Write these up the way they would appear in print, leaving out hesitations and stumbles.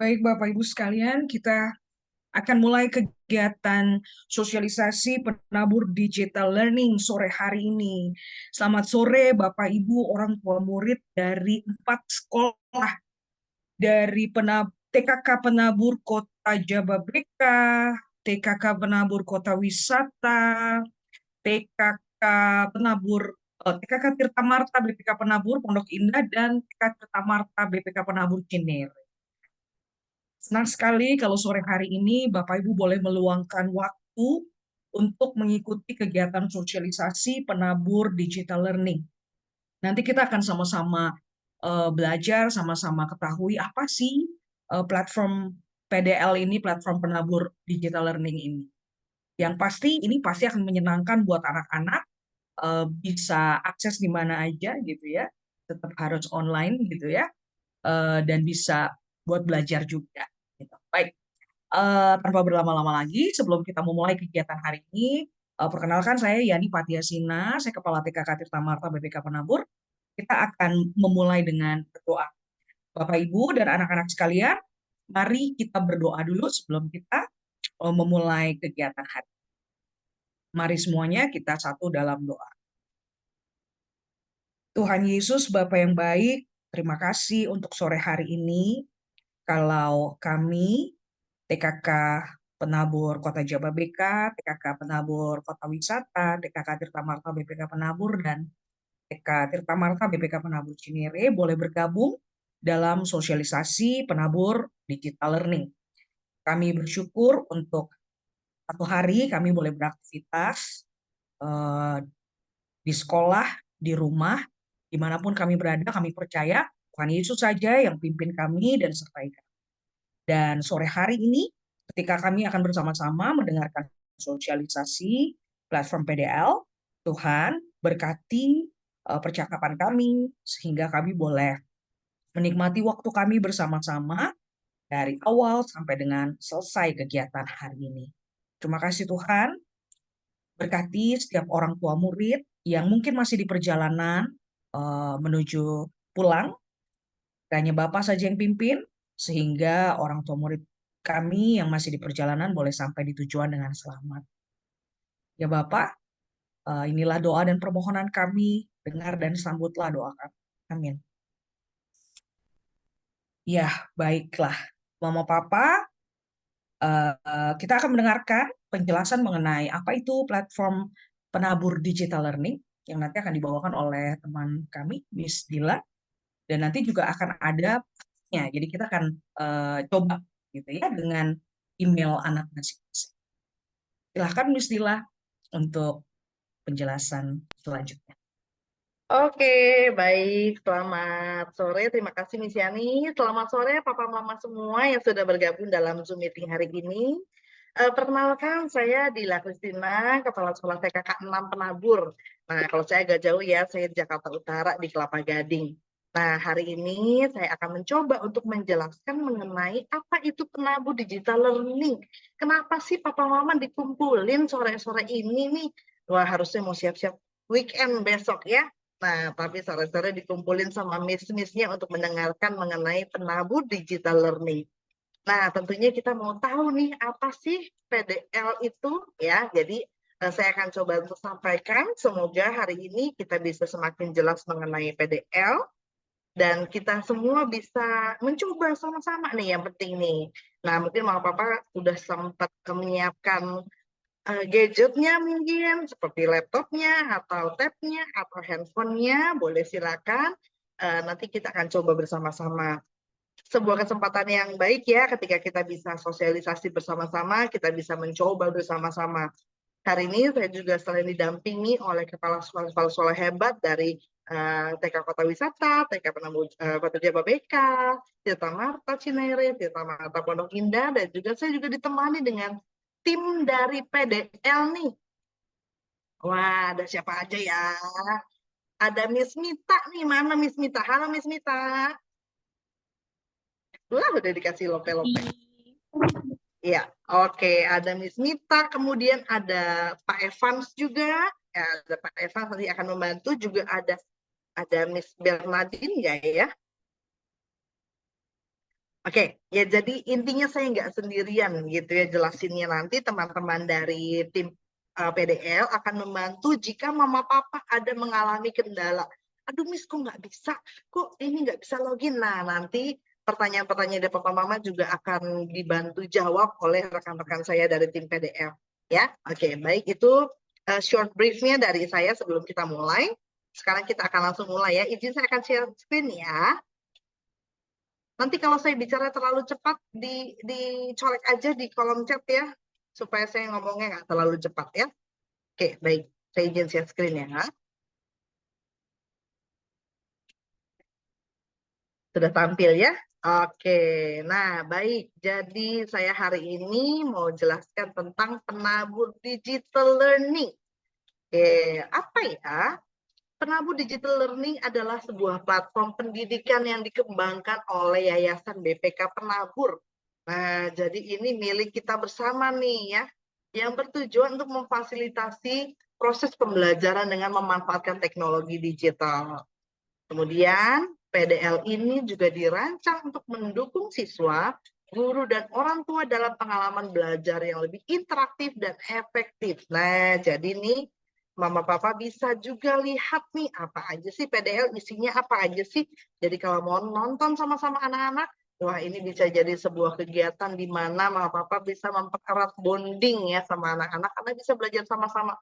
Baik, Bapak Ibu sekalian, kita akan mulai kegiatan sosialisasi penabur digital learning sore hari ini. Selamat sore, Bapak Ibu, orang tua murid dari 4 sekolah dari TKK Penabur Kota Jababeka, TKK Penabur Kota Wisata, TKK Penabur TKK Tirta Marta BPK Penabur Pondok Indah dan TKK Tirta Marta BPK Penabur Cinere. Senang sekali kalau sore hari ini Bapak Ibu boleh meluangkan waktu untuk mengikuti kegiatan sosialisasi penabur digital learning. Nanti kita akan sama-sama belajar, sama-sama ketahui apa sih platform PDL ini, platform penabur digital learning ini. Yang pasti ini pasti akan menyenangkan buat anak-anak, bisa akses di mana aja gitu ya, tetap harus online gitu ya, dan bisa buat belajar juga. Gitu. Baik. Tanpa berlama-lama lagi, sebelum kita memulai kegiatan hari ini, perkenalkan saya Yani Patiasina, saya Kepala TKK Tirta Marta BPK Penabur. Kita akan memulai dengan berdoa. Bapak, Ibu, dan anak-anak sekalian, mari kita berdoa dulu sebelum kita memulai kegiatan hari. Mari semuanya kita satu dalam doa. Tuhan Yesus, Bapa yang baik, terima kasih untuk sore hari ini. Kalau kami TKK Penabur Kota Jababeka, TKK Penabur Kota Wisata, TKK Tirta Marta BPK Penabur, dan TK Tirta Marta BPK Penabur Cinere boleh bergabung dalam sosialisasi penabur digital learning. Kami bersyukur untuk satu hari kami boleh beraktivitas di sekolah, di rumah, dimanapun kami berada, kami percaya Tuhan Yesus saja yang pimpin kami dan sertai kami. Dan sore hari ini, ketika kami akan bersama-sama mendengarkan sosialisasi platform PDL, Tuhan berkati percakapan kami, sehingga kami boleh menikmati waktu kami bersama-sama dari awal sampai dengan selesai kegiatan hari ini. Terima kasih Tuhan, berkati setiap orang tua murid yang mungkin masih di perjalanan menuju pulang, hanya Bapak saja yang pimpin, sehingga orang tua murid kami yang masih di perjalanan boleh sampai di tujuan dengan selamat. Ya Bapak, inilah doa dan permohonan kami, dengar dan sambutlah doa kami. Amin. Ya, baiklah. Mama Papa, kita akan mendengarkan penjelasan mengenai apa itu platform penabur digital learning yang nanti akan dibawakan oleh teman kami, Miss Dila, dan nanti juga akan ada praktiknya. Jadi kita akan coba gitu ya dengan email anak masing-masing. Silahkan Miss Dila untuk penjelasan selanjutnya. Oke, baik. Selamat sore. Terima kasih, Miss Yani. Selamat sore, Papa Mama semua yang sudah bergabung dalam Zoom meeting hari ini. Perkenalkan, saya Dila Kristina, Kepala Sekolah TKK 6 Penabur. Nah, kalau saya agak jauh ya, saya di Jakarta Utara, di Kelapa Gading. Nah, hari ini saya akan mencoba untuk menjelaskan mengenai apa itu penabur digital learning. Kenapa sih Papa Mama dikumpulin sore-sore ini nih? Wah, harusnya mau siap-siap weekend besok ya. Nah, tapi sore-sore dikumpulin sama miss-missnya untuk mendengarkan mengenai penabur digital learning. Nah, tentunya kita mau tahu nih apa sih PDL itu ya. Jadi saya akan coba untuk sampaikan. Semoga hari ini kita bisa semakin jelas mengenai PDL dan kita semua bisa mencoba sama-sama nih yang penting nih. Nah, mungkin Mama Papa sudah sempat menyiapkan gadgetnya mungkin seperti laptopnya atau tabnya atau handphonenya, boleh silakan. Nanti kita akan coba bersama-sama. Sebuah kesempatan yang baik ya ketika kita bisa sosialisasi bersama-sama, kita bisa mencoba bersama-sama. Hari ini saya juga selain didampingi oleh kepala sekolah hebat dari TK Kota Wisata, TK Penabur Kota Jababeka, Tirta Marta Cinere, Tirta Marta Pondok Indah, dan juga saya juga ditemani dengan tim dari PDL nih. Wah, ada siapa aja ya? Ada Miss Mita nih, mana Miss Mita? Halo Miss Mita. Wah, udah dikasih lope-lope. Ya, oke. Ada Miss Mita, kemudian ada Pak Evans juga. Ya, ada Pak Evans nanti akan membantu. Juga ada Miss Bernadine nggak ya? Oke, ya jadi intinya saya nggak sendirian gitu ya jelasinnya, nanti teman-teman dari tim PDL akan membantu jika mama papa ada mengalami kendala. Aduh Miss, kok nggak bisa? Kok ini nggak bisa login? Nah, nanti pertanyaan-pertanyaan dari papa mama juga akan dibantu jawab oleh rekan-rekan saya dari tim PDL. Ya, oke, baik, itu short briefnya dari saya sebelum kita mulai. Sekarang kita akan langsung mulai ya. Izin saya akan share screen ya. Nanti kalau saya bicara terlalu cepat, dicolek aja di kolom chat ya, supaya saya ngomongnya nggak terlalu cepat ya. Oke, baik. Saya izin share screen ya. Sudah tampil ya? Oke, nah baik. Jadi saya hari ini mau jelaskan tentang penabur digital learning. Oke, apa ya? Penabur Digital Learning adalah sebuah platform pendidikan yang dikembangkan oleh Yayasan BPK Penabur. Nah, jadi ini milik kita bersama nih ya, yang bertujuan untuk memfasilitasi proses pembelajaran dengan memanfaatkan teknologi digital. Kemudian, PDL ini juga dirancang untuk mendukung siswa, guru, dan orang tua dalam pengalaman belajar yang lebih interaktif dan efektif. Nah, jadi nih, Mama Papa bisa juga lihat nih, apa aja sih PDL, isinya apa aja sih. Jadi kalau mau nonton sama-sama anak-anak, wah ini bisa jadi sebuah kegiatan di mana Mama Papa bisa mempererat bonding ya sama anak-anak, karena bisa belajar sama-sama.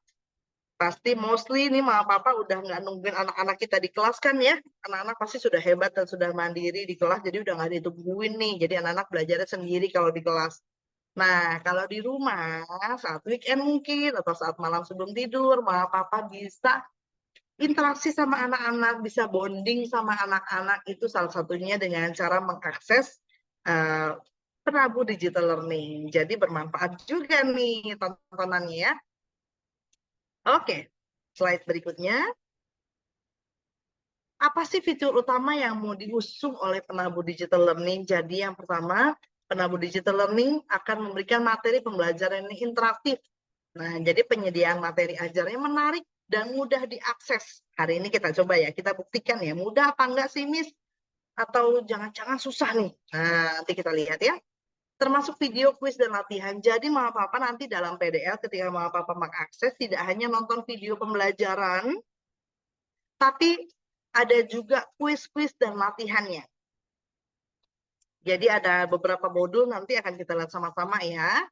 Pasti mostly nih mama papa udah nggak nungguin anak-anak kita di kelas kan ya. Anak-anak pasti sudah hebat dan sudah mandiri di kelas, jadi udah nggak ditungguin nih. Jadi anak-anak belajarnya sendiri kalau di kelas. Nah, kalau di rumah saat weekend mungkin atau saat malam sebelum tidur, mama papa bisa interaksi sama anak-anak, bisa bonding sama anak-anak, itu salah satunya dengan cara mengakses uh, Prabu Digital Learning. Jadi bermanfaat juga nih tontonannya ya. Oke, slide berikutnya. Apa sih fitur utama yang mau diusung oleh penabur digital learning? Jadi yang pertama, penabur digital learning akan memberikan materi pembelajaran yang interaktif. Nah, jadi penyediaan materi ajarnya menarik dan mudah diakses. Hari ini kita coba ya, kita buktikan ya, mudah apa enggak sih, Miss? Atau jangan-jangan susah nih? Nah, nanti kita lihat ya. Termasuk video kuis dan latihan. Jadi Mama Papa nanti dalam PDL ketika Mama Papa mengakses tidak hanya nonton video pembelajaran, tapi ada juga kuis-kuis dan latihannya. Jadi ada beberapa modul nanti akan kita lihat sama-sama ya.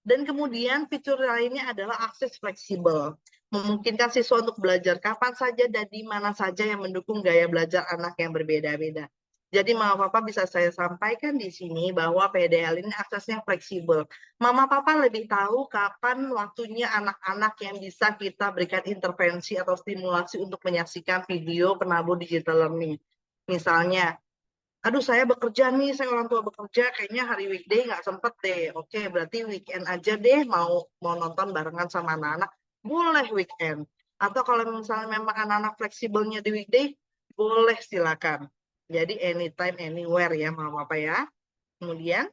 Dan kemudian fitur lainnya adalah akses fleksibel. Memungkinkan siswa untuk belajar kapan saja dan di mana saja yang mendukung gaya belajar anak yang berbeda-beda. Jadi Mama Papa bisa saya sampaikan di sini bahwa PDL ini aksesnya fleksibel. Mama Papa lebih tahu kapan waktunya anak-anak yang bisa kita berikan intervensi atau stimulasi untuk menyaksikan video penabur digital learning. Misalnya, aduh saya bekerja nih, saya orang tua bekerja, kayaknya hari weekday nggak sempet deh. Oke, berarti weekend aja deh mau nonton barengan sama anak-anak, boleh weekend. Atau kalau misalnya memang anak-anak fleksibelnya di weekday, boleh silakan. Jadi anytime, anywhere ya Mama Papa ya. Kemudian,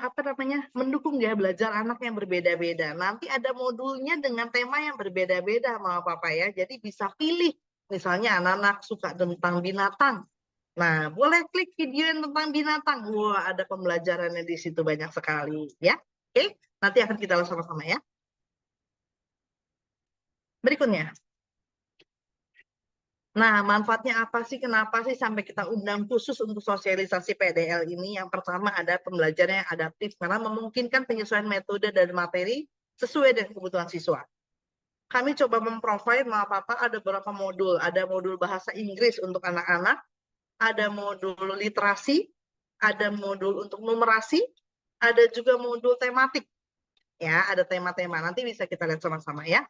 apa namanya, mendukung gaya belajar anak yang berbeda-beda. Nanti ada modulnya dengan tema yang berbeda-beda Mama Papa ya. Jadi bisa pilih, misalnya anak-anak suka tentang binatang. Nah, boleh klik video yang tentang binatang. Wah, ada pembelajarannya di situ banyak sekali ya. Oke, nanti akan kita lihat sama-sama ya. Berikutnya. Nah, manfaatnya apa sih? Kenapa sih sampai kita undang khusus untuk sosialisasi PDL ini? Yang pertama ada pembelajaran yang adaptif karena memungkinkan penyesuaian metode dan materi sesuai dengan kebutuhan siswa. Kami coba memprovide sama Papa ada beberapa modul. Ada modul bahasa Inggris untuk anak-anak, ada modul literasi, ada modul untuk numerasi, ada juga modul tematik. Ya, ada tema-tema. Nanti bisa kita lihat sama-sama ya.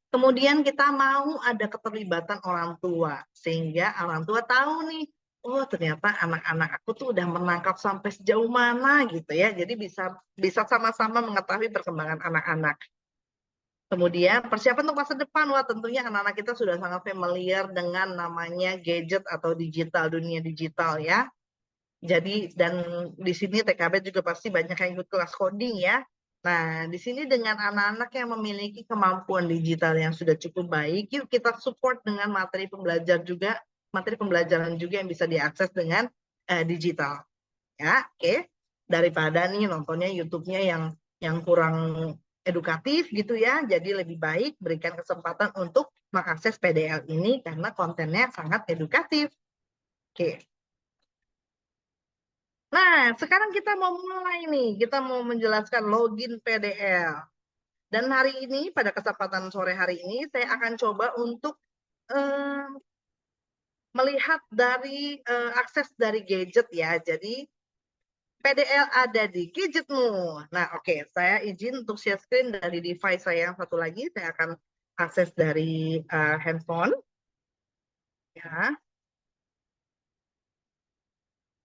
Kemudian kita mau ada keterlibatan orang tua, sehingga orang tua tahu nih, oh ternyata anak-anak aku tuh udah menangkap sampai sejauh mana gitu ya. Jadi bisa sama-sama mengetahui perkembangan anak-anak. Kemudian persiapan untuk masa depan, wah tentunya anak-anak kita sudah sangat familiar dengan namanya gadget atau digital, dunia digital ya. Jadi dan di sini TKB juga pasti banyak yang ikut kelas coding ya. Nah, di sini dengan anak-anak yang memiliki kemampuan digital yang sudah cukup baik, yuk kita support dengan materi pembelajar juga materi pembelajaran juga yang bisa diakses dengan digital. Ya, oke. Daripada nih nontonnya YouTube-nya yang kurang edukatif gitu ya. Jadi lebih baik berikan kesempatan untuk mengakses PDL ini karena kontennya sangat edukatif. Oke. Nah, sekarang kita mau mulai nih. Kita mau menjelaskan login PDL. Dan hari ini, pada kesempatan sore hari ini, saya akan coba untuk melihat dari akses dari gadget ya. Jadi PDL ada di gadgetmu. Nah, oke, saya izin untuk share screen dari device saya yang satu lagi. Saya akan akses dari handphone. Ya,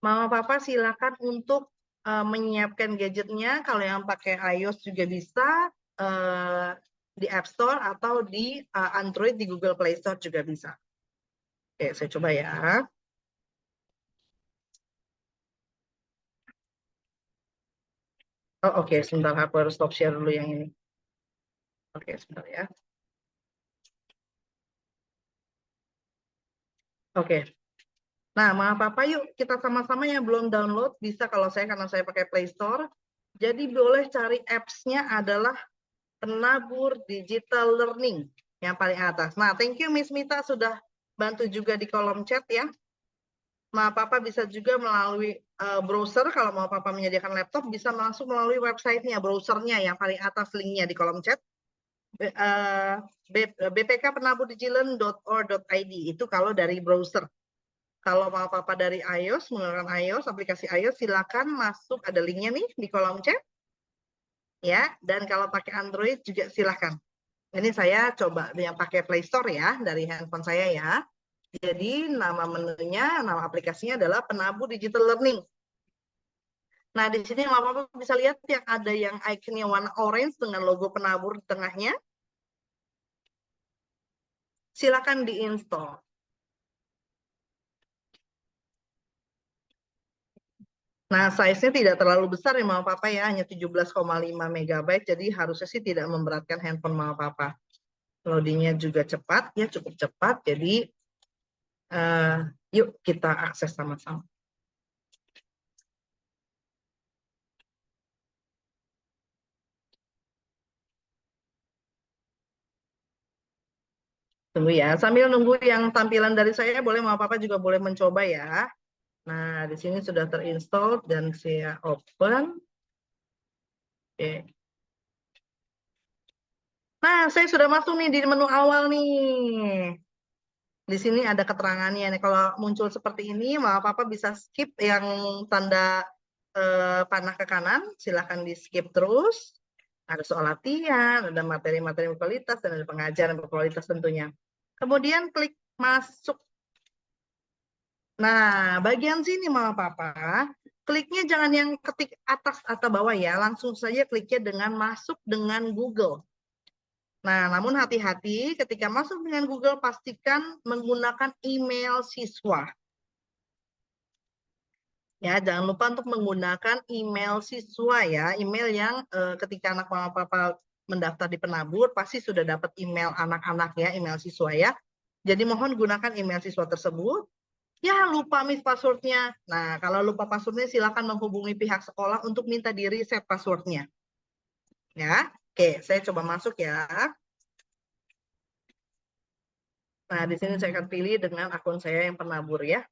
Mama Papa silakan untuk menyiapkan gadgetnya. Kalau yang pakai iOS juga bisa di App Store atau di Android di Google Play Store juga bisa. Oke, saya coba ya. Oh, oke, sebentar aku harus stop share dulu yang ini. Oke, sebentar ya. Oke. Nah, Mama Papa yuk kita sama-sama yang belum download bisa kalau saya karena saya pakai Play Store. Jadi boleh cari apps-nya adalah Penabur Digital Learning yang paling atas. Nah, thank you Miss Mita sudah bantu juga di kolom chat ya. Mama Papa bisa juga melalui browser kalau Mama Papa menyediakan laptop bisa langsung melalui websitenya, browsernya yang paling atas linknya di kolom chat. bpkpenaburdigital.or.id itu kalau dari browser. Kalau mau apa-apa dari iOS, menggunakan iOS, aplikasi iOS, silakan masuk, ada linknya nih di kolom chat. Ya, dan kalau pakai Android juga silakan. Ini saya coba yang pakai Play Store ya, dari handphone saya ya. Jadi nama menunya, nama aplikasinya adalah Penabur Digital Learning. Nah, di sini Bapak bisa lihat yang ada yang ikonnya warna orange dengan logo penabur di tengahnya. Silakan diinstal. Nah, size-nya tidak terlalu besar ya Mama Papa ya, hanya 17,5 MB, jadi harusnya sih tidak memberatkan handphone Mama Papa. Loadingnya juga cepat, ya cukup cepat, jadi yuk kita akses sama-sama. Tunggu ya, sambil nunggu yang tampilan dari saya, boleh Mama Papa juga boleh mencoba ya. Nah, di sini sudah terinstall dan saya open. Oke. Nah, saya sudah masuk nih di menu awal nih. Di sini ada keterangannya nih. Kalau muncul seperti ini, Mama Papa bisa skip yang tanda panah ke kanan. Silahkan di skip terus. Ada soal latihan, ada materi-materi berkualitas, dan ada pengajaran berkualitas tentunya. Kemudian klik masuk. Nah, bagian sini Mama Papa, kliknya jangan yang ketik atas atau bawah ya. Langsung saja kliknya dengan masuk dengan Google. Nah, namun hati-hati ketika masuk dengan Google, pastikan menggunakan email siswa. Ya, jangan lupa untuk menggunakan email siswa ya, email yang ketika anak mama papa mendaftar di Penabur pasti sudah dapat email anak-anak ya, email siswa ya. Jadi mohon gunakan email siswa tersebut. Ya, lupa miss passwordnya. Nah, kalau lupa passwordnya silakan menghubungi pihak sekolah untuk minta di reset passwordnya. Ya, oke, saya coba masuk ya. Nah, di sini saya akan pilih dengan akun saya yang Penabur ya.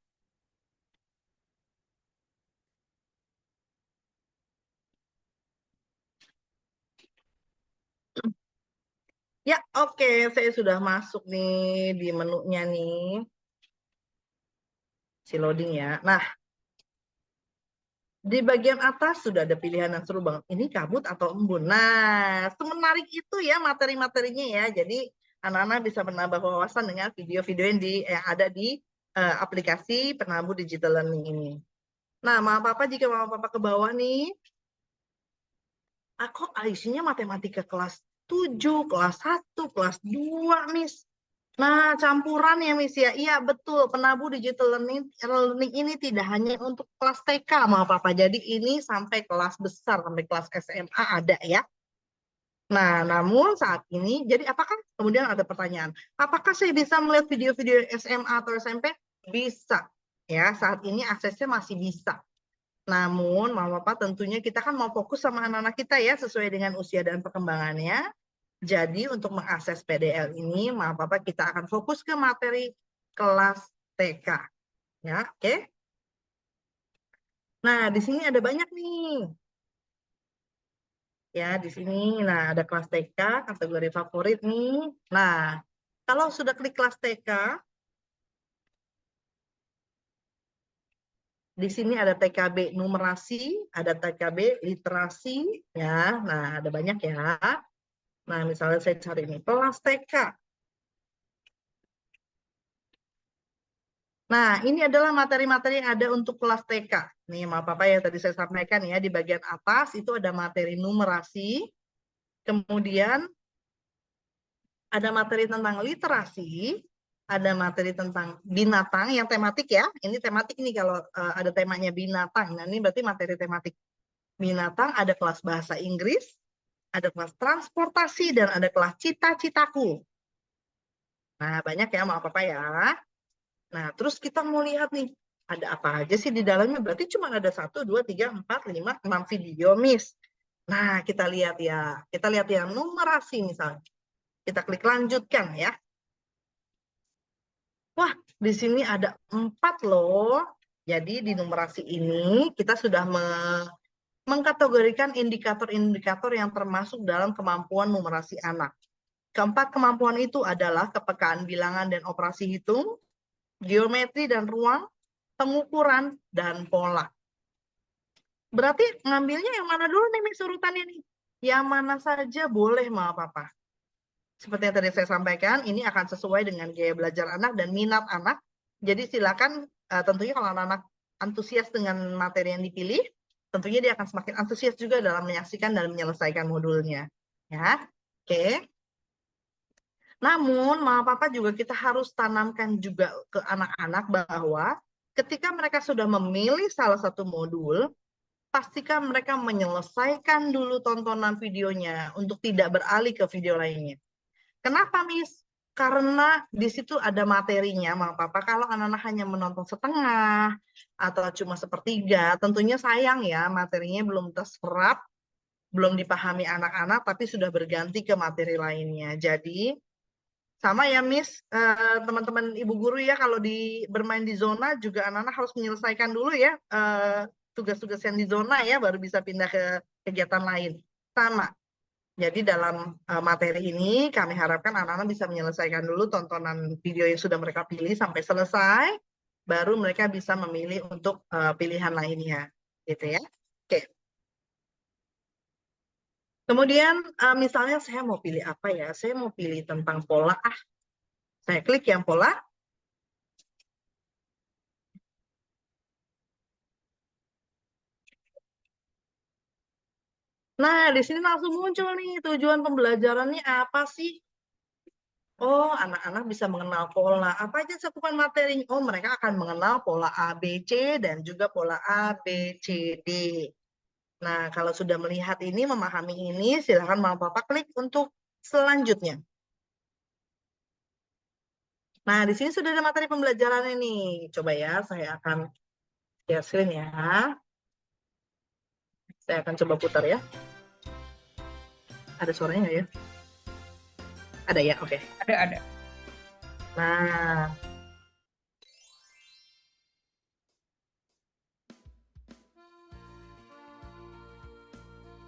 Ya, oke, saya sudah masuk nih di menunya nih. Si loading ya. Nah, di bagian atas sudah ada pilihan yang seru banget. Ini kabut atau embun. Nah, semenarik itu ya materi-materinya ya. Jadi anak-anak bisa menambah wawasan dengan video-video yang ada di aplikasi Penabur Digital Learning ini. Nah, Mama Papa jika Mama Papa ke bawah nih, aku isinya matematika kelas 7, kelas 1, kelas 2, Miss. Nah, campuran ya, Miss ya. Iya, betul. Penabur Digital Learning ini tidak hanya untuk kelas TK, Mama Papa. Jadi ini sampai kelas besar, sampai kelas SMA ada ya. Nah, namun saat ini, jadi apakah, kemudian ada pertanyaan, apakah saya bisa melihat video-video SMA atau SMP? Bisa. Ya, saat ini aksesnya masih bisa. Namun, Mama Papa tentunya kita kan mau fokus sama anak-anak kita ya, sesuai dengan usia dan perkembangannya. Jadi, untuk mengakses PDL ini, Mama Papa kita akan fokus ke materi kelas TK. Ya, oke? Nah, di sini ada banyak nih. Ya, di sini. Nah, ada kelas TK, kategori favorit nih. Nah, kalau sudah klik kelas TK, di sini ada TKB numerasi, ada TKB literasi, ya. Nah, ada banyak ya. Nah, misalnya saya cari ini kelas TK. Nah, ini adalah materi-materi yang ada untuk kelas TK. Nih, maaf apa ya tadi saya sampaikan ya, di bagian atas itu ada materi numerasi, kemudian ada materi tentang literasi, ada materi tentang binatang yang tematik ya. Ini tematik nih kalau ada temanya binatang. Nah, ini berarti materi tematik binatang, ada kelas bahasa Inggris, ada kelas transportasi, dan ada kelas cita-citaku. Nah, banyak ya, maaf apa ya. Nah, terus kita mau lihat nih, ada apa aja sih di dalamnya? Berarti cuma ada 1, 2, 3, 4, 5, 6 video, Miss. Nah, kita lihat ya. Kita lihat yang numerasi misalnya. Kita klik lanjutkan ya. Wah, di sini ada 4 loh. Jadi di numerasi ini kita sudah mengkategorikan indikator-indikator yang termasuk dalam kemampuan numerasi anak. Keempat kemampuan itu adalah kepekaan bilangan dan operasi hitung, geometri dan ruang, pengukuran, dan pola. Berarti ngambilnya yang mana dulu nih, Miss, urutannya nih? Yang mana saja boleh, Ma Papa. Seperti yang tadi saya sampaikan, ini akan sesuai dengan gaya belajar anak dan minat anak. Jadi silakan, tentunya kalau anak-anak antusias dengan materi yang dipilih, tentunya dia akan semakin antusias juga dalam menyaksikan dan menyelesaikan modulnya. Ya, oke. Namun, Ma Papa juga kita harus tanamkan juga ke anak-anak bahwa ketika mereka sudah memilih salah satu modul, pastikan mereka menyelesaikan dulu tontonan videonya untuk tidak beralih ke video lainnya. Kenapa, Miss? Karena di situ ada materinya, Mama Papa. Kalau anak-anak hanya menonton setengah atau cuma sepertiga, tentunya sayang ya, materinya belum terserap, belum dipahami anak-anak, tapi sudah berganti ke materi lainnya. Jadi, sama ya, Miss, teman-teman Ibu Guru ya, kalau bermain di zona juga anak-anak harus menyelesaikan dulu ya tugas-tugas yang di zona ya, baru bisa pindah ke kegiatan lain. Sama. Jadi dalam materi ini kami harapkan anak-anak bisa menyelesaikan dulu tontonan video yang sudah mereka pilih sampai selesai, baru mereka bisa memilih untuk pilihan lainnya, gitu ya. Oke. Kemudian misalnya saya mau pilih apa ya? Saya mau pilih tentang pola. Saya klik yang pola. Nah, di sini langsung muncul nih tujuan pembelajarannya apa sih? Oh, anak-anak bisa mengenal pola. Apa aja cakupan materi? Oh, mereka akan mengenal pola A, B, C, dan juga pola A, B, C, D. Nah, kalau sudah melihat ini, memahami ini, silakan Mama Papa klik untuk selanjutnya. Nah, di sini sudah ada materi pembelajaran ini. Coba ya, saya akan share screen ya. Saya akan coba putar ya. Ada suaranya nggak ya? Ada ya, oke. Ada. Nah,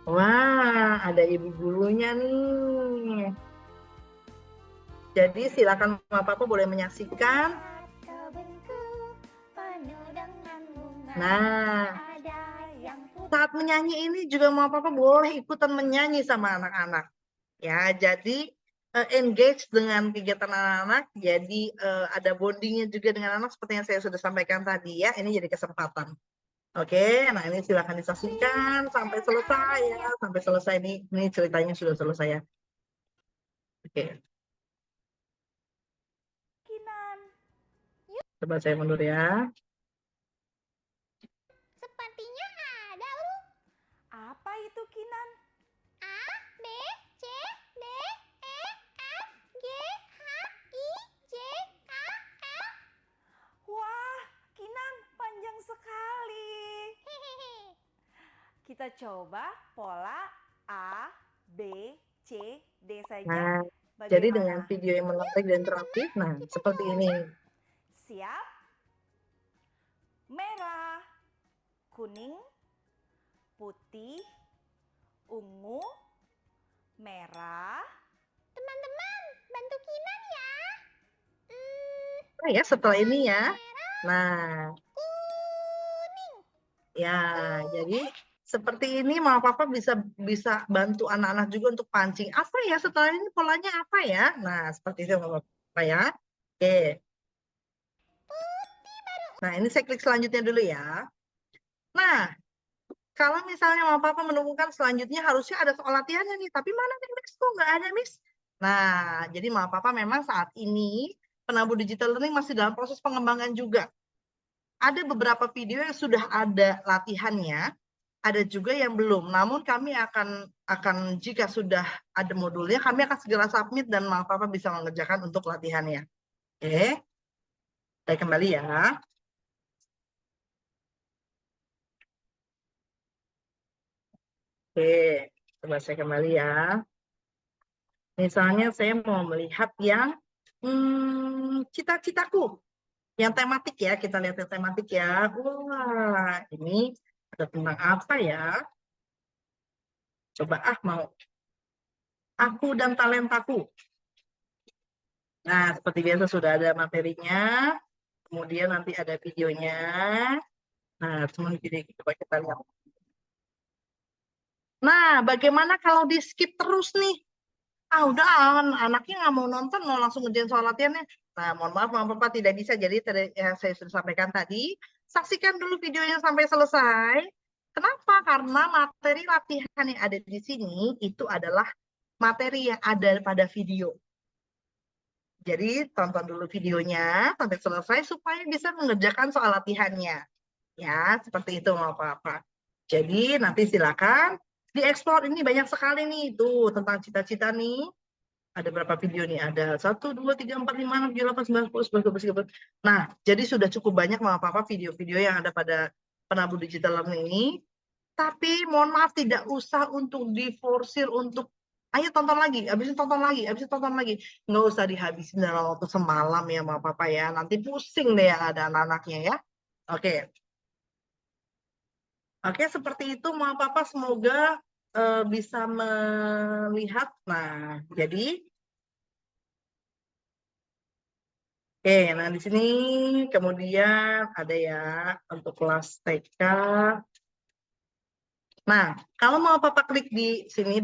wah, ada ibu gurunya nih. Jadi silakan Mama Papa boleh menyaksikan. Nah, saat menyanyi ini juga Mama Papa boleh ikutan menyanyi sama anak-anak. Ya, jadi engage dengan kegiatan anak-anak, jadi ada bondingnya juga dengan anak seperti yang saya sudah sampaikan tadi ya. Ini jadi kesempatan. Oke, nah ini silakan disaksikan sampai selesai ya, sampai selesai nih. Ini ceritanya sudah selesai ya. Oke, Kinan. coba saya mundur ya. Sepertinya ada. Apa itu Kinan? A, B, C, D, E, F, G, H, I, J, K, L. Wah, Kita coba pola A, B, C, D saja. Nah, jadi dengan Bagaimana? video yang menarik dan interaktif, nah seperti ini. Siap? Merah, kuning, putih, ungu, merah. Teman-teman, bantu Kinan ya. Nah ya, setelah ini ya. Nah, Kuning. ya, jadi seperti ini Mama Papa bisa bantu anak-anak juga untuk pancing. Apa ya setelah ini polanya apa ya? Nah, seperti itu Mama Papa ya. Oke. Nah, ini saya klik selanjutnya dulu ya. Nah, kalau misalnya Mama Papa menemukan selanjutnya harusnya ada soal latihannya nih, tapi mana nih Miss? Kok nggak ada Miss? Nah, jadi Mama Papa memang saat ini penabur digital learning masih dalam proses pengembangan juga. Ada beberapa video yang sudah ada latihannya, ada juga yang belum. Namun kami akan jika sudah ada modulnya, kami akan segera submit dan Mama Papa bisa mengerjakan untuk latihannya. Oke, saya kembali ya. Oke, coba saya kembali ya. Misalnya saya mau melihat yang cita-citaku, yang tematik ya. Kita lihat yang tematik ya. Wah, ini ada tentang apa ya? Coba mau aku dan talentaku. Nah, seperti biasa sudah ada materinya, kemudian nanti ada videonya. Nah, semua video coba kita lihat. Nah, bagaimana kalau di skip terus nih? Udah anaknya nggak mau nonton, mau langsung ngerjain soal latihannya. Nah, mohon maaf, Mama Papa tidak bisa. Jadi yang saya sudah sampaikan tadi, saksikan dulu videonya sampai selesai. Kenapa? Karena materi latihan yang ada di sini itu adalah materi yang ada pada video. Jadi tonton dulu videonya sampai selesai supaya bisa mengerjakan soal latihannya. Ya, seperti itu Mama Papa. Jadi nanti silakan dieksplor, ini banyak sekali nih tuh tentang cita-cita nih. Ada berapa video nih? Ada 1, 2, 3, 4, 5, 6, 7, 8, 9, 10, 11, 12, 13. Nah, jadi sudah cukup banyak Mama Papa video-video yang ada pada penabur digital learning ini. Tapi mohon maaf tidak usah untuk diforsir untuk ayo tonton lagi, habis itu tonton lagi, habis itu tonton lagi. Nggak usah dihabisin dalam waktu semalam ya Mama Papa ya. Nanti pusing deh yang ada anak-anaknya ya. Oke. Oke, seperti itu Mama Papa semoga bisa melihat. Nah, jadi nah di sini kemudian ada ya untuk kelas TK. Nah, kalau mau Papa klik di sini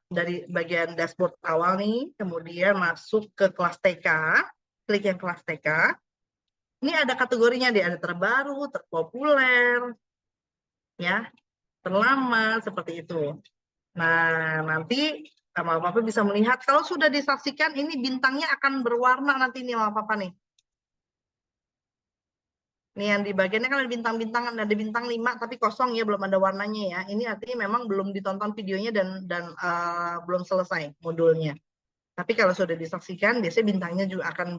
dari bagian dashboard awal nih, kemudian masuk ke kelas TK, klik yang kelas TK. Ini ada kategorinya ada terbaru, terpopuler, ya, terlama seperti itu. Nah, nanti Mama Papa bisa melihat kalau sudah disaksikan ini bintangnya akan berwarna nanti nih Mama Papa nih. Nih yang di bagiannya kan ada bintang-bintang, ada bintang 5 tapi kosong ya, belum ada warnanya ya. Ini artinya memang belum ditonton videonya dan belum selesai modulnya. Tapi kalau sudah disaksikan biasanya bintangnya juga akan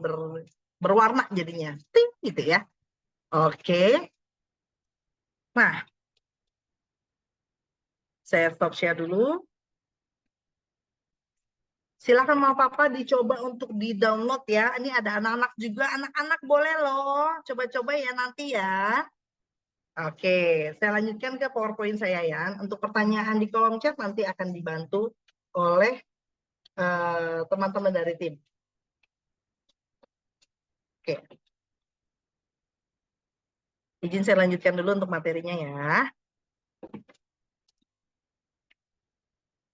berwarna jadinya. Ting gitu ya. Oke. Nah, saya stop share dulu. Silakan Mama Papa dicoba untuk di-download ya. Ini ada anak-anak juga, anak-anak boleh loh. Coba-coba ya nanti ya. Oke, saya lanjutkan ke PowerPoint saya ya. Untuk pertanyaan di kolom chat nanti akan dibantu oleh teman-teman dari tim. Oke. Izin saya lanjutkan dulu untuk materinya ya.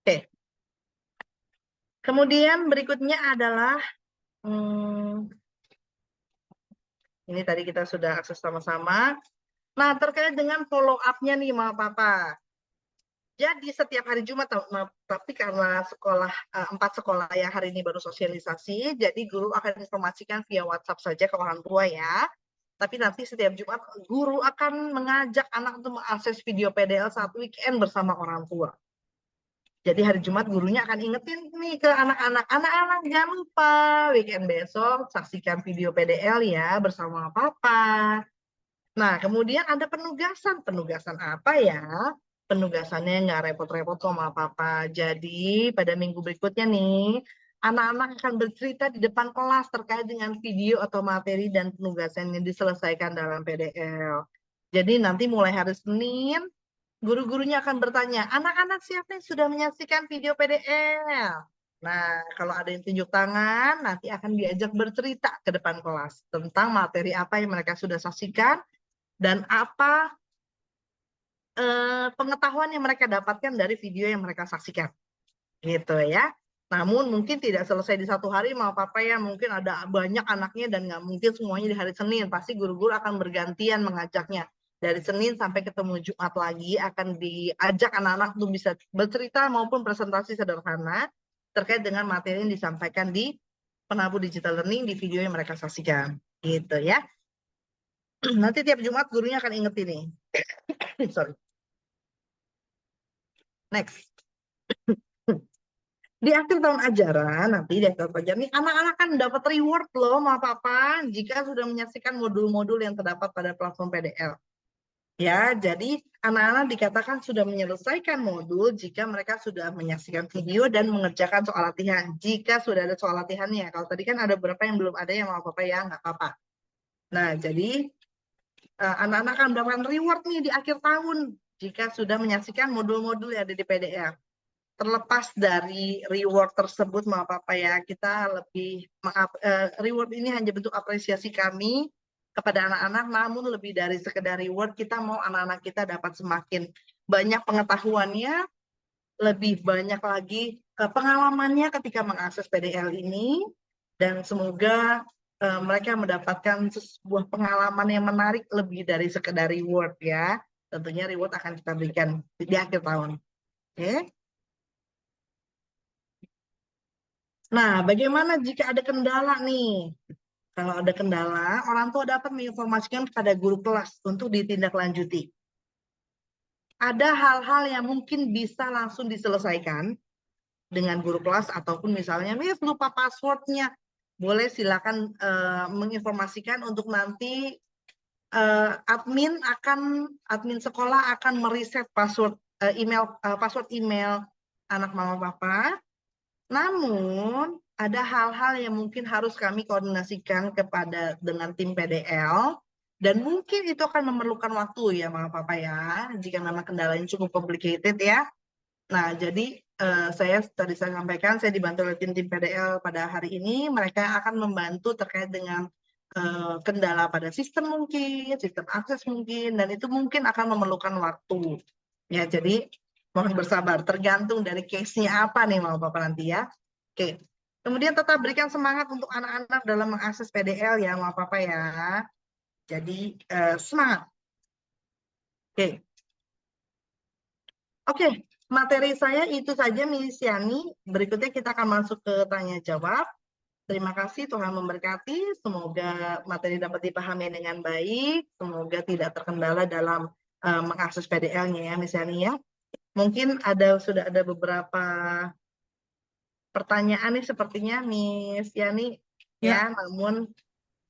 Oke. Kemudian berikutnya adalah ini tadi kita sudah akses sama-sama. Nah, terkait dengan follow up-nya nih Mama Papa. Jadi setiap hari Jumat, tapi karena 4 sekolah yang hari ini baru sosialisasi, jadi guru akan informasikan via WhatsApp saja ke orang tua ya. Tapi nanti setiap Jumat guru akan mengajak anak untuk mengakses video PDL saat weekend bersama orang tua. Jadi hari Jumat gurunya akan ingetin nih ke anak-anak, anak-anak jangan lupa weekend besok saksikan video PDL ya bersama Papa. Nah, kemudian ada penugasan. Penugasan apa ya? penugasannya nggak repot-repot kok sama papa. Jadi pada minggu berikutnya nih, anak-anak akan bercerita di depan kelas terkait dengan video atau materi dan penugasan yang diselesaikan dalam PDL. Jadi nanti mulai hari Senin, guru-gurunya akan bertanya, anak-anak siapa yang sudah menyaksikan video PDL? Nah, kalau ada yang tunjuk tangan, nanti akan diajak bercerita ke depan kelas tentang materi apa yang mereka sudah saksikan dan apa pengetahuan yang mereka dapatkan dari video yang mereka saksikan. Gitu ya. Namun mungkin tidak selesai di satu hari, maaf papa ya, mungkin ada banyak anaknya dan nggak mungkin semuanya di hari Senin. Pasti guru-guru akan bergantian mengajaknya. Dari Senin sampai ketemu Jumat lagi akan diajak anak-anak untuk bisa bercerita maupun presentasi sederhana terkait dengan materi yang disampaikan di Penabur Digital Learning di video yang mereka saksikan. Gitu ya. Nanti tiap Jumat gurunya akan inget ini. Sorry. Next. Di akhir tahun ajaran, nanti di akhir tahun ajaran, anak-anak kan dapat reward loh sama papa jika sudah menyaksikan modul-modul yang terdapat pada platform PDL. Ya, jadi anak-anak dikatakan sudah menyelesaikan modul jika mereka sudah menyaksikan video dan mengerjakan soal latihan. Jika sudah ada soal latihannya, kalau tadi kan ada beberapa yang belum ada yang mau papa ya, nggak apa-apa. Nah, jadi anak-anak akan mendapatkan reward nih di akhir tahun jika sudah menyaksikan modul-modul yang ada di PDL. Terlepas dari reward tersebut, maaf apa ya, kita lebih reward ini hanya bentuk apresiasi kami kepada anak-anak, namun lebih dari sekedar reward, kita mau anak-anak kita dapat semakin banyak pengetahuannya, lebih banyak lagi pengalamannya ketika mengakses PDL ini, dan semoga mereka mendapatkan sebuah pengalaman yang menarik lebih dari sekedar reward ya. Tentunya reward akan kita berikan di akhir tahun. Oke. Nah, bagaimana jika ada kendala nih? Kalau ada kendala, orang tua dapat menginformasikan kepada guru kelas untuk ditindaklanjuti. Ada hal-hal yang mungkin bisa langsung diselesaikan dengan guru kelas ataupun misalnya, Miss lupa passwordnya. Boleh silakan menginformasikan untuk nanti admin sekolah akan mereset password email anak mama papa. Namun, ada hal-hal yang mungkin harus kami koordinasikan dengan tim PDL, dan mungkin itu akan memerlukan waktu ya, Mama Papa ya, jika memang kendalanya cukup complicated ya. Nah, jadi saya sampaikan, saya dibantu oleh tim PDL pada hari ini, mereka akan membantu terkait dengan kendala pada sistem mungkin, sistem akses mungkin, dan itu mungkin akan memerlukan waktu. Ya, jadi mohon bersabar, tergantung dari case-nya apa nih Mama Papa nanti ya. Oke, kemudian tetap berikan semangat untuk anak-anak dalam mengakses PDL ya Mama Papa ya. Jadi semangat. Oke, materi saya itu saja Miss Yani. Berikutnya kita akan masuk ke tanya jawab. Terima kasih, Tuhan memberkati. Semoga materi dapat dipahami dengan baik. Semoga tidak terkendala dalam mengakses PDL-nya ya Miss Yani ya. Mungkin sudah ada beberapa pertanyaan nih sepertinya Miss Yani ya, namun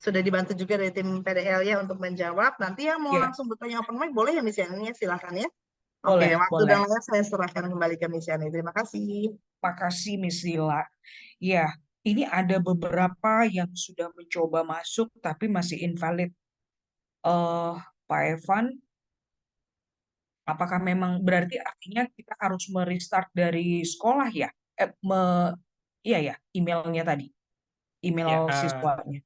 sudah dibantu juga dari tim PDL ya untuk menjawab. Nanti yang mau langsung bertanya open mic boleh ya Miss Yani ya, silakan ya. Oke, waktu dan lain saya serahkan kembali ke Miss Yani. Terima kasih. Makasih Miss Lila. Ya, ini ada beberapa yang sudah mencoba masuk tapi masih invalid. Pak Evan, apakah memang berarti artinya kita harus merestart dari sekolah ya? Iya ya, emailnya tadi, email siswanya.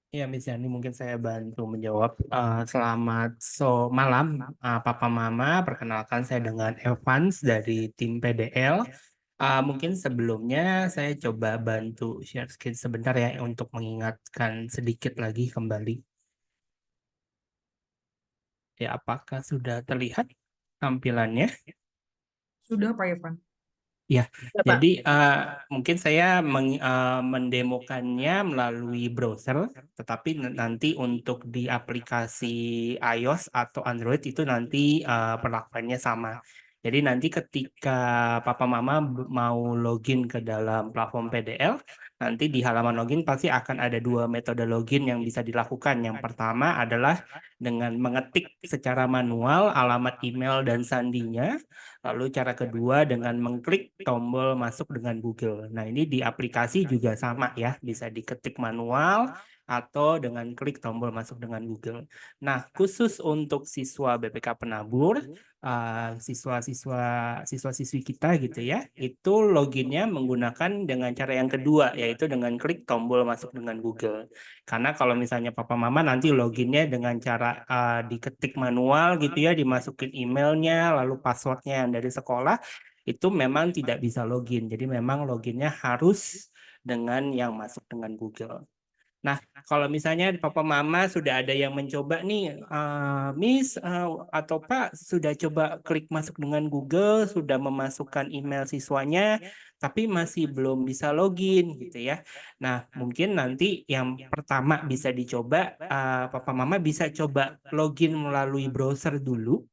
Ya, Miss Yani, mungkin saya bantu menjawab. Selamat malam, Papa Mama. Perkenalkan saya dengan Evans dari tim PDL. Mungkin sebelumnya saya coba bantu share screen sebentar ya untuk mengingatkan sedikit lagi kembali. Ya, apakah sudah terlihat tampilannya? Sudah Pak Evan. Ya, jadi mungkin saya mendemokannya melalui browser, tetapi nanti untuk di aplikasi iOS atau Android itu nanti perlakuannya sama. Jadi nanti ketika papa mama mau login ke dalam platform PDL, nanti di halaman login pasti akan ada dua metode login yang bisa dilakukan. Yang pertama adalah dengan mengetik secara manual alamat email dan sandinya. Lalu cara kedua dengan mengklik tombol masuk dengan Google. Nah, ini di aplikasi juga sama ya, bisa diketik manual atau dengan klik tombol masuk dengan Google. Nah, khusus untuk siswa BPK Penabur, siswa-siswi kita gitu ya, itu loginnya menggunakan dengan cara yang kedua, yaitu dengan klik tombol masuk dengan Google. Karena kalau misalnya papa mama nanti loginnya dengan cara diketik manual gitu ya, dimasukin emailnya, lalu passwordnya yang dari sekolah, itu memang tidak bisa login. Jadi memang loginnya harus dengan yang masuk dengan Google. Nah, kalau misalnya papa mama sudah ada yang mencoba nih, Miss atau Pak sudah coba klik masuk dengan Google, sudah memasukkan email siswanya, tapi masih belum bisa login gitu ya. Nah, mungkin nanti yang pertama bisa dicoba, papa mama bisa coba login melalui browser dulu.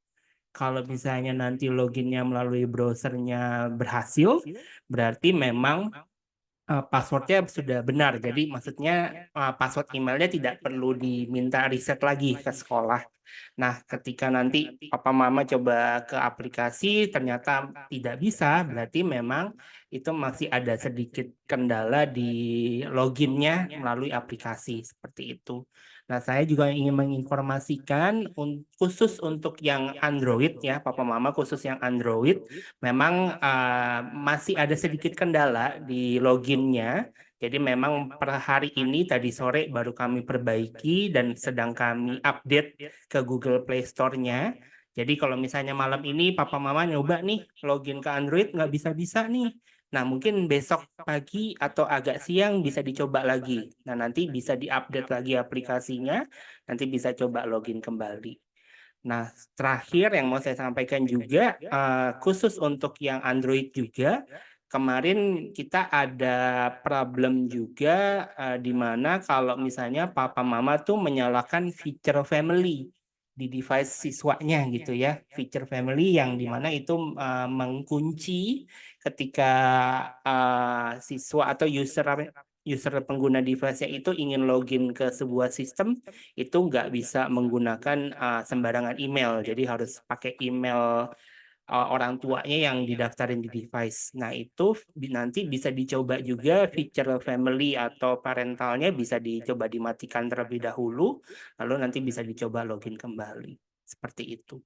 Kalau misalnya nanti loginnya melalui browsernya berhasil, berarti memang passwordnya sudah benar. Jadi maksudnya password emailnya tidak perlu diminta riset lagi ke sekolah. Nah, ketika nanti papa mama coba ke aplikasi ternyata tidak bisa, berarti memang itu masih ada sedikit kendala di loginnya melalui aplikasi seperti itu. Nah, saya juga ingin menginformasikan khusus untuk yang Android ya, papa mama khusus yang Android, memang masih ada sedikit kendala di loginnya. Jadi memang per hari ini tadi sore baru kami perbaiki dan sedang kami update ke Google Play Store-nya. Jadi kalau misalnya malam ini papa mama nyoba nih login ke Android nggak bisa-bisa nih. Nah mungkin besok pagi atau agak siang bisa dicoba lagi. Nah nanti bisa diupdate lagi aplikasinya, nanti bisa coba login kembali. Nah, terakhir yang mau saya sampaikan juga, khusus untuk yang Android juga, kemarin kita ada problem juga di mana kalau misalnya papa mama tuh menyalakan feature family di device siswanya gitu ya, feature family yang dimana itu mengunci ketika siswa atau user pengguna device-nya itu ingin login ke sebuah sistem itu nggak bisa menggunakan sembarangan email, jadi harus pakai email orang tuanya yang didaftarin di device. Nah, itu nanti bisa dicoba juga feature family atau parentalnya bisa dicoba dimatikan terlebih dahulu, lalu nanti bisa dicoba login kembali. Seperti itu.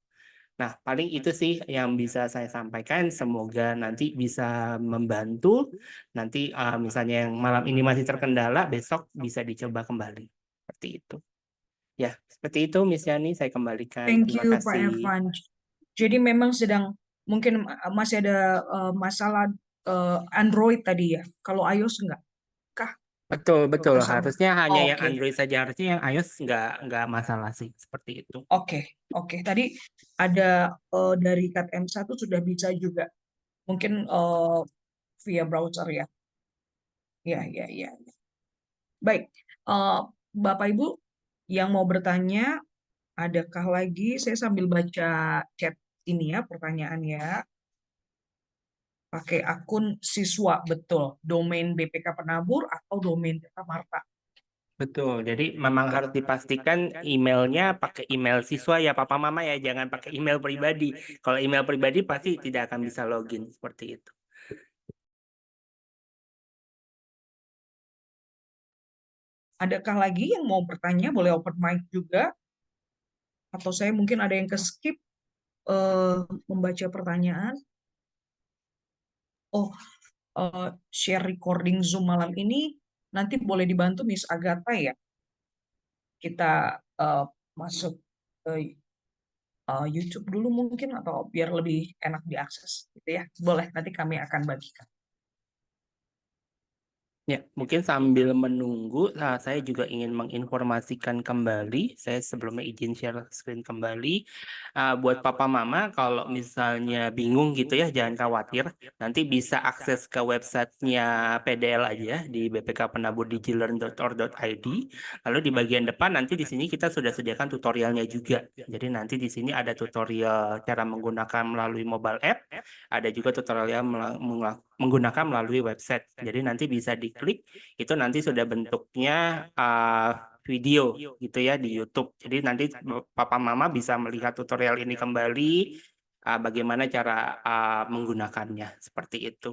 Nah, paling itu sih yang bisa saya sampaikan. Semoga nanti bisa membantu. Nanti misalnya yang malam ini masih terkendala, besok bisa dicoba kembali. Seperti itu. Ya, seperti itu Miss Yani, saya kembalikan. Thank Terima you, Pak kasih. Evan. Jadi memang sedang mungkin masih ada masalah Android tadi ya. Kalau iOS enggak kah? Betul, betul. Atau sama? Harusnya hanya yang Oke, Android saja. Harusnya yang iOS nggak masalah sih. Seperti itu. oke, oke. Tadi ada dari KTM1 sudah bisa juga. Mungkin via browser ya. Ya, ya, ya. Baik, Bapak Ibu yang mau bertanya, adakah lagi? Saya sambil baca chat ini ya, pertanyaannya. Pakai akun siswa, betul. Domain BPK Penabur atau domain Data Marta. Betul. Jadi memang harus dipastikan emailnya pakai email siswa ya papa mama ya. Jangan pakai email pribadi. Kalau email pribadi pasti tidak akan bisa login. Seperti itu. Adakah lagi yang mau bertanya? Boleh open mic juga. Atau saya mungkin ada yang ke-skip membaca pertanyaan. Oh, share recording Zoom malam ini nanti boleh dibantu Miss Agatha ya. Kita masuk ke YouTube dulu mungkin atau biar lebih enak diakses gitu ya. Boleh, nanti kami akan bagikan. Ya, mungkin sambil menunggu, saya juga ingin menginformasikan kembali, saya sebelumnya izin share screen kembali, buat papa mama kalau misalnya bingung gitu ya, jangan khawatir, nanti bisa akses ke websitenya PDL aja di bpkpenaburdijlearn.or.id, lalu di bagian depan nanti di sini kita sudah sediakan tutorialnya juga, jadi nanti di sini ada tutorial cara menggunakan melalui mobile app, ada juga tutorial menggunakan melalui website. Jadi nanti bisa diklik, itu nanti sudah bentuknya video gitu ya di YouTube. Jadi nanti papa mama bisa melihat tutorial ini kembali, bagaimana cara menggunakannya seperti itu.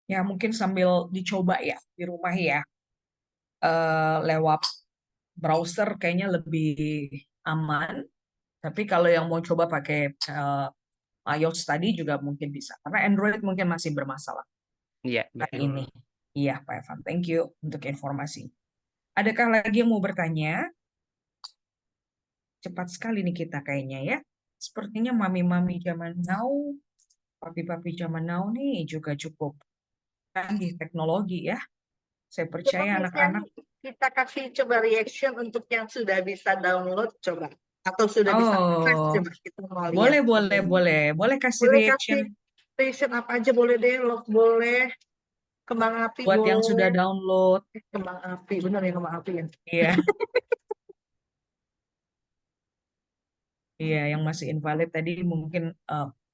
Ya, mungkin sambil dicoba ya di rumah ya. Lewat browser kayaknya lebih aman. Tapi kalau yang mau coba pakai iOS tadi juga mungkin bisa. Karena Android mungkin masih bermasalah Iya, hari betul. ini. Iya, Pak Evan. Thank you untuk informasi. Adakah lagi yang mau bertanya? Cepat sekali nih kita kayaknya ya. Sepertinya mami-mami zaman now, papi-papi zaman now nih juga cukup canggih teknologi ya. Saya Coba percaya Miss anak-anak. Yani, kita kasih coba reaction untuk yang sudah bisa download coba. Atau sudah bisa akses Oh, coba kita mau lihat. boleh, boleh, boleh. Boleh kasih Boleh reaction kasih reaction apa aja boleh deh, love boleh, kembang api buat yang sudah boleh. download. Kembang api, benar ya kembang api ya. Iya, iya, yang masih invalid tadi mungkin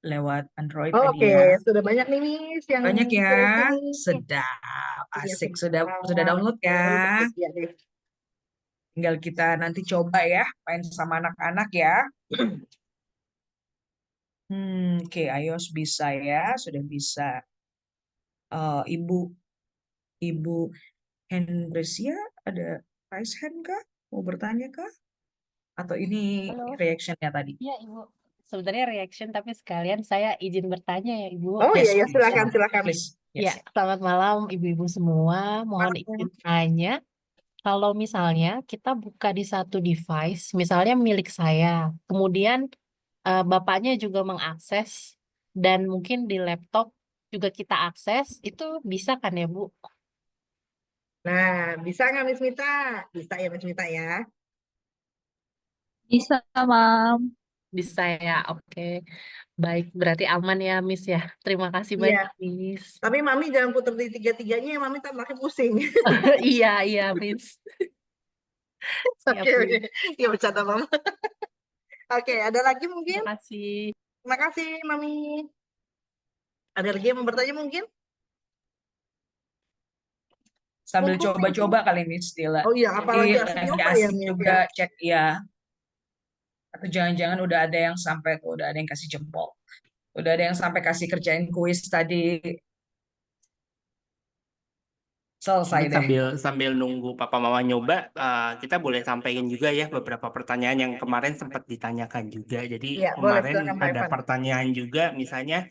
lewat Android tadi Oke, ya. sudah banyak nih Miss yang Banyak ya. reaction nih. Sedap, Iya, asik. Sudah sedap. download ya. Oh, udah ya deh. Tinggal kita nanti coba ya, main sama anak-anak ya. Oke, iOS bisa ya, sudah bisa. Ibu Ibu Hendresia ada raise hand kah? Mau bertanya kah? Atau ini Halo, reactionnya tadi? iya Ibu. Sebenarnya reaction tapi sekalian saya izin bertanya ya Ibu. Oh Yes, iya ya, please. silakan silakan. Please. Ya, Yes. selamat malam Ibu-ibu semua. Mohon Malam. izin tanya, kalau misalnya kita buka di satu device, misalnya milik saya, kemudian bapaknya juga mengakses dan mungkin di laptop juga kita akses, itu bisa kan ya Bu? Nah, bisa nggak Miss Mita? Bisa ya Miss Mita ya. Bisa, Mam. Bisa ya, oke. Baik, berarti aman ya Miss ya. Terima kasih Iya, banyak Miss. tapi Mami jangan putar di tiga-tiganya ya, Mami tak makin pusing. Iya, iya Miss. Siap Oke, oke. Miss. Ya bercanda Mama. Oke, ada lagi mungkin? Terima kasih. Terima kasih Mami. Ada lagi yang mau bertanya mungkin? Sambil Mumpung coba-coba kali ini Stila. Oh iya, apalagi asik Lagi nyoba ya asik Miss juga ya. cek ya. Atau jangan-jangan udah ada yang sampai tuh, udah ada yang kasih jempol. Udah ada yang sampai kasih kerjain kuis tadi. Selesai Mungkin deh. sambil nunggu papa mama nyoba, kita boleh sampaikan juga ya beberapa pertanyaan yang kemarin sempat ditanyakan juga. Jadi Iya, boleh kemarin silakan Pak ada Evan. pertanyaan juga, misalnya,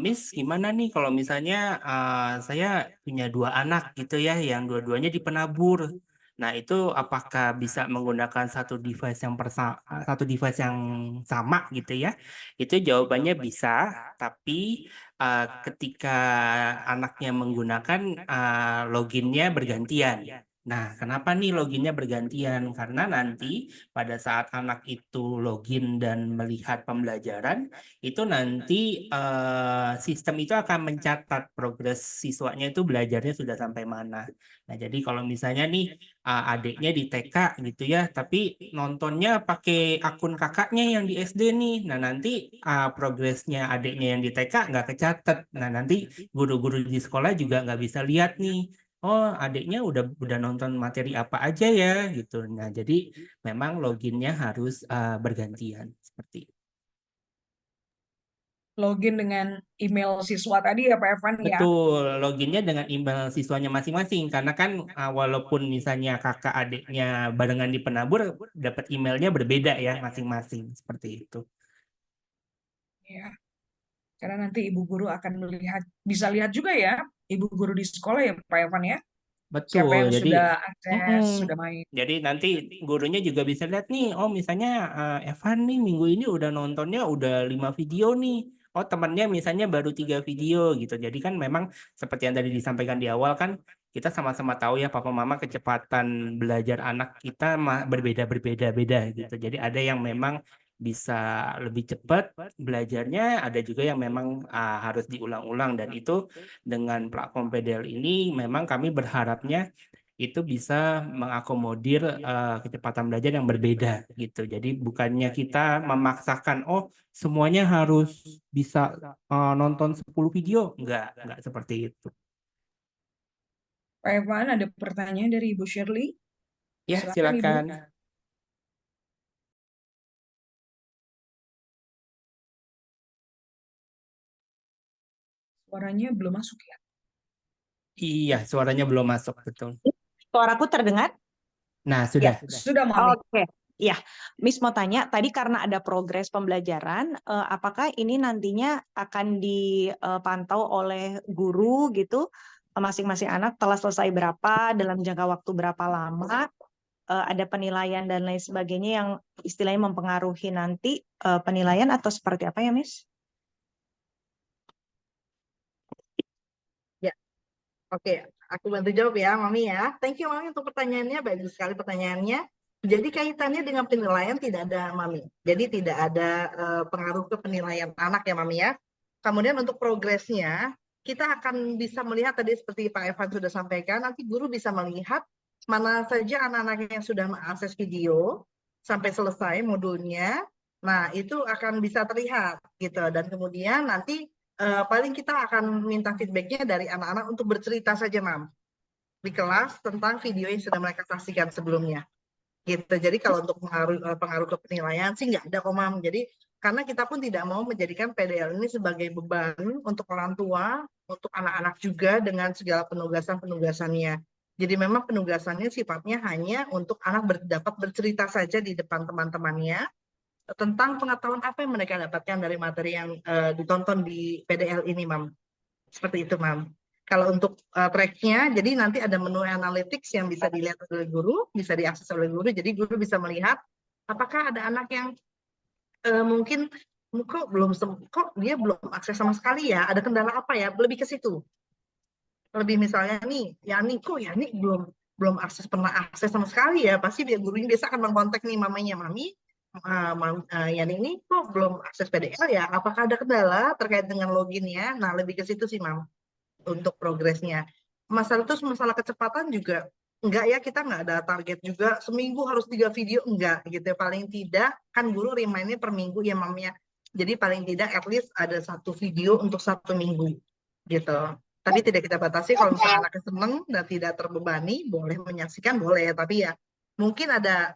Miss gimana nih kalau misalnya saya punya dua anak gitu ya, yang dua-duanya di penabur. Nah itu apakah bisa menggunakan satu device yang sama gitu ya? Itu jawabannya bisa, tapi ketika anaknya menggunakan loginnya bergantian. Nah, kenapa nih loginnya bergantian? Karena nanti pada saat anak itu login dan melihat pembelajaran, itu nanti sistem itu akan mencatat progres siswanya itu belajarnya sudah sampai mana. Nah, jadi kalau misalnya nih adiknya di TK gitu ya, tapi nontonnya pakai akun kakaknya yang di SD nih. Nah, nanti progresnya adiknya yang di TK nggak kecatat. Nah, nanti guru-guru di sekolah juga nggak bisa lihat nih. Oh, adiknya udah nonton materi apa aja ya gitu. Nah, jadi memang loginnya harus bergantian seperti itu. Login dengan email siswa tadi ya Pak Evan ya. Betul, loginnya dengan email siswanya masing-masing. Karena kan walaupun misalnya kakak adiknya barengan di penabur, dapat emailnya berbeda ya masing-masing seperti itu. Ya. Karena nanti ibu guru akan bisa lihat juga ya, ibu guru di sekolah ya Pak Evan ya. Siapa Betul, yang jadi sudah akses, mm-mm. sudah main. Jadi nanti gurunya juga bisa lihat nih, oh misalnya Evan nih minggu ini udah nontonnya udah 5 video nih. oh temannya misalnya baru 3 video gitu. Jadi kan memang seperti yang tadi disampaikan di awal kan kita sama-sama tahu ya papa mama kecepatan belajar anak kita berbeda-beda gitu. Jadi ada yang memang bisa lebih cepat belajarnya, ada juga yang memang harus diulang-ulang dan itu dengan platform PDL ini memang kami berharapnya itu bisa mengakomodir kecepatan belajar yang berbeda gitu. Jadi bukannya kita memaksakan oh semuanya harus bisa nonton 10 video, enggak seperti itu. Pak Evan, ada pertanyaan dari Ibu Shirley? Ya, Silakan, Ibu. silakan. Suaranya belum masuk ya? Iya, suaranya belum masuk, betul. Suaraku terdengar? Nah, sudah. Sudah, Mami. Oke, ya. Miss mau tanya, tadi karena ada progres pembelajaran, apakah ini nantinya akan dipantau oleh guru gitu, masing-masing anak telah selesai berapa, dalam jangka waktu berapa lama, ada penilaian dan lain sebagainya yang istilahnya mempengaruhi nanti penilaian atau seperti apa ya, Miss? Oke, aku bantu jawab ya, Mami ya. Thank you, Mami, untuk pertanyaannya. Bagus sekali pertanyaannya. Jadi kaitannya dengan penilaian tidak ada, Mami. Jadi tidak ada pengaruh ke penilaian anak ya, Mami ya. Kemudian untuk progresnya, kita akan bisa melihat tadi seperti Pak Evan sudah sampaikan, nanti guru bisa melihat mana saja anak-anak yang sudah mengakses video sampai selesai modulnya. Nah, itu akan bisa terlihat gitu. Dan kemudian nanti paling kita akan minta feedbacknya dari anak-anak untuk bercerita saja, Mam, di kelas tentang video yang sudah mereka saksikan sebelumnya. Gitu. Jadi kalau untuk pengaruh ke penilaian sih nggak ada kok, Mam. Jadi karena kita pun tidak mau menjadikan PDL ini sebagai beban untuk orang tua, untuk anak-anak juga dengan segala penugasan-penugasannya. Jadi memang penugasannya sifatnya hanya untuk anak dapat bercerita saja di depan teman-temannya tentang pengetahuan apa yang mereka dapatkan dari materi yang ditonton di PDL ini, Mam. Seperti itu, Mam. Kalau untuk tracknya, jadi nanti ada menu analytics yang bisa dilihat oleh guru, bisa diakses oleh guru, jadi guru bisa melihat apakah ada anak yang mungkin kok dia belum akses sama sekali ya, ada kendala apa ya, lebih ke situ. Lebih misalnya nih, Yani kok Yani belum pernah akses sama sekali ya, pasti gurunya biasa akan mengkontak nih mamanya, Mami, Yani ini kok belum akses PDL ya, apakah ada kendala terkait dengan loginnya? Nah, lebih ke situ sih, Mam, untuk progresnya. Masalah kecepatan juga enggak ya, kita nggak ada target juga seminggu harus 3 video, enggak gitu. Paling tidak kan guru remind-nya per minggu ya, Mam ya. Jadi paling tidak at least ada 1 video untuk 1 minggu gitu. Tapi tidak kita batasi, kalau misalnya anaknya seneng dan tidak terbebani, boleh menyaksikan, boleh. Tapi ya mungkin ada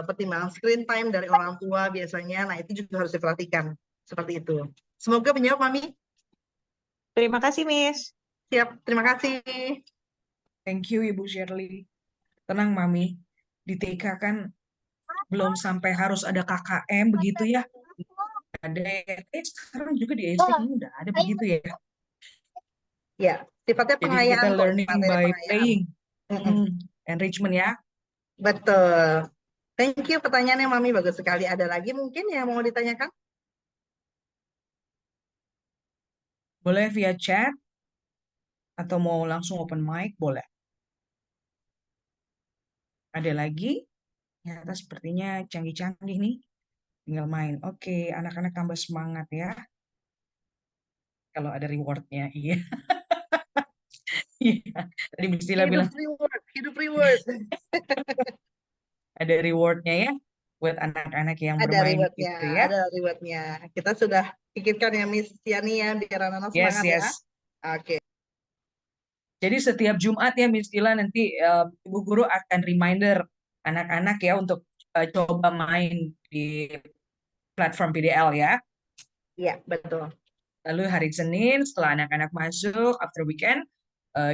pertimbangan screen time dari orang tua biasanya. Nah, itu juga harus diperhatikan. Seperti itu. Semoga menjawab, Mami. Terima kasih, Miss. Siap, terima kasih. Thank you, Ibu Shirley. Tenang, Mami. Di TK kan belum sampai harus ada KKM begitu ya. Ada sekarang juga di SD kayaknya udah ada begitu ya. Ya, sifatnya Jadi pengayaan kita kok, learning materi by pengayaan. playing. Enrichment ya. Betul. Thank you pertanyaannya, Mami, bagus sekali. Ada lagi mungkin yang mau ditanyakan? Boleh via chat atau mau langsung open mic, boleh. Ada lagi? Ternyata sepertinya canggih-canggih nih. Tinggal main. Oke, anak-anak tambah semangat ya. Kalau ada rewardnya, iya. Iya. Tadi Bismillah bilang Hidup reward. ada rewardnya ya buat anak-anak yang Ada bermain rewardnya, gitu ya. ada rewardnya. Kita sudah pikirkan ya, Miss Yani ya, biar anak-anak Yes, semangat yes. ya. Oke. Jadi setiap Jumat ya Miss Dila nanti Ibu Guru akan reminder anak-anak ya untuk coba main di platform PDL ya. Iya, betul. Lalu hari Senin setelah anak-anak masuk after weekend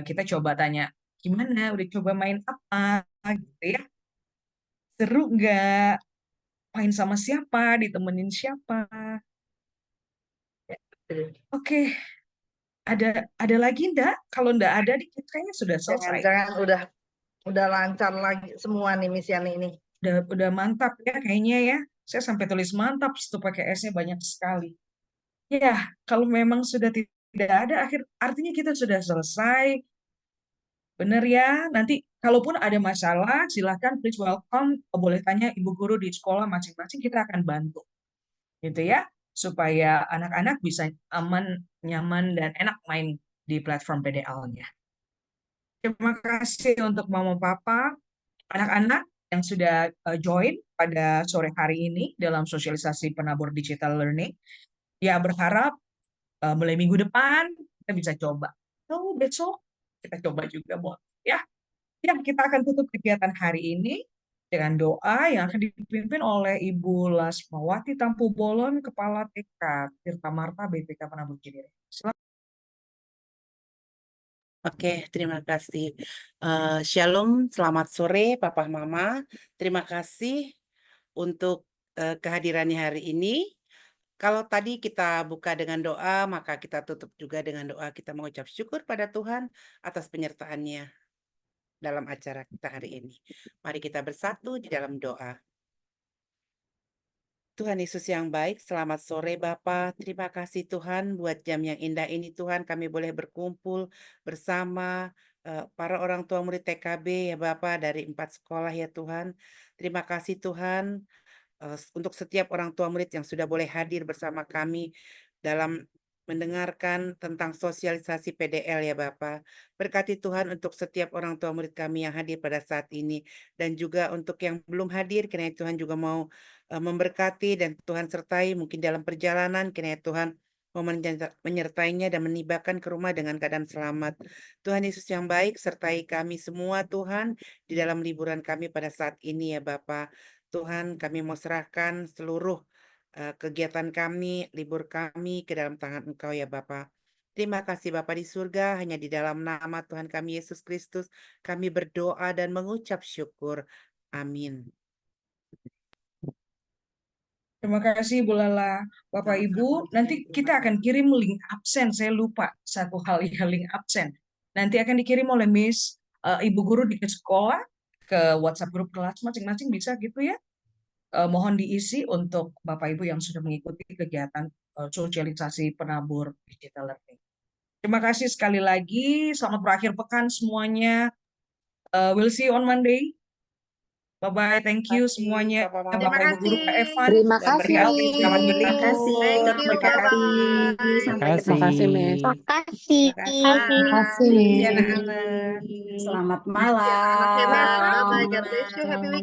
kita coba tanya gimana udah coba main apa gitu ya. Seru nggak? Main sama siapa? Ditemenin siapa? Oke. Ada lagi enggak? Kalau enggak ada dikit kayaknya sudah selesai. Jangan-jangan udah lancar lagi semua nih Miss Yani ini. Udah mantap ya kayaknya ya. Saya sampai tulis mantap tuh pakai S-nya banyak sekali. Ya, kalau memang sudah tidak ada, artinya kita sudah selesai. Benar ya, nanti kalaupun ada masalah, silakan please welcome, boleh tanya ibu guru di sekolah masing-masing, kita akan bantu, gitu ya, supaya anak-anak bisa aman, nyaman, dan enak main di platform PDL-nya. Terima kasih untuk mama papa, anak-anak yang sudah join pada sore hari ini dalam sosialisasi penabur digital learning. Ya, berharap mulai minggu depan kita bisa coba. Besok kita coba juga, boleh ya. Ya, kita akan tutup kegiatan hari ini dengan doa yang akan dipimpin oleh Ibu Lasmawati Tampu Bolon, Kepala TK Tirta Marta BPK Penabur Cinere. Silakan. Oke, terima kasih. Shalom, selamat sore Papa Mama. Terima kasih untuk kehadirannya hari ini. Kalau tadi kita buka dengan doa, maka kita tutup juga dengan doa. Kita mengucap syukur pada Tuhan atas penyertaannya dalam acara kita hari ini. Mari kita bersatu di dalam doa. Tuhan Yesus yang baik, selamat sore Bapa. Terima kasih Tuhan buat jam yang indah ini Tuhan. Kami boleh berkumpul bersama para orang tua murid TKB ya Bapa dari 4 sekolah ya Tuhan. Terima kasih Tuhan untuk setiap orang tua murid yang sudah boleh hadir bersama kami dalam mendengarkan tentang sosialisasi PDL ya Bapa. Berkati Tuhan untuk setiap orang tua murid kami yang hadir pada saat ini. Dan juga untuk yang belum hadir, kiranya Tuhan juga mau memberkati dan Tuhan sertai mungkin dalam perjalanan, kiranya Tuhan mau menyertainya dan menibakan ke rumah dengan keadaan selamat. Tuhan Yesus yang baik, sertai kami semua Tuhan di dalam liburan kami pada saat ini ya Bapa. Tuhan, kami mau serahkan seluruh kegiatan kami, libur kami ke dalam tangan Engkau ya Bapa. Terima kasih Bapa di surga, hanya di dalam nama Tuhan kami Yesus Kristus, kami berdoa dan mengucap syukur. Amin. Terima kasih Bu Lala. Bapak Ibu, nanti kita akan kirim link absen. Saya lupa satu hal ya, link absen. Nanti akan dikirim oleh Miss Ibu Guru di sekolah ke WhatsApp grup kelas masing-masing, bisa gitu ya. Mohon diisi untuk Bapak Ibu yang sudah mengikuti kegiatan sosialisasi penabur digital learning. Terima kasih sekali lagi. Selamat berakhir pekan semuanya. We'll see you on Monday. Bye-bye. Thank you semuanya. Terima Bapak Ibu Guru Kak kasih. Evan. Terima Selamat berhati. Selamat kasih. berlibur. Thank you, Sampai ketemu. bye-bye. Sampai Terima ketemu. Makasih, Miss. Makasih. Bye. Makasih, Iya, Miss. anak-anak. Selamat Ya, anak hebat. Bye-bye. malam. God bless you. Happy weekend.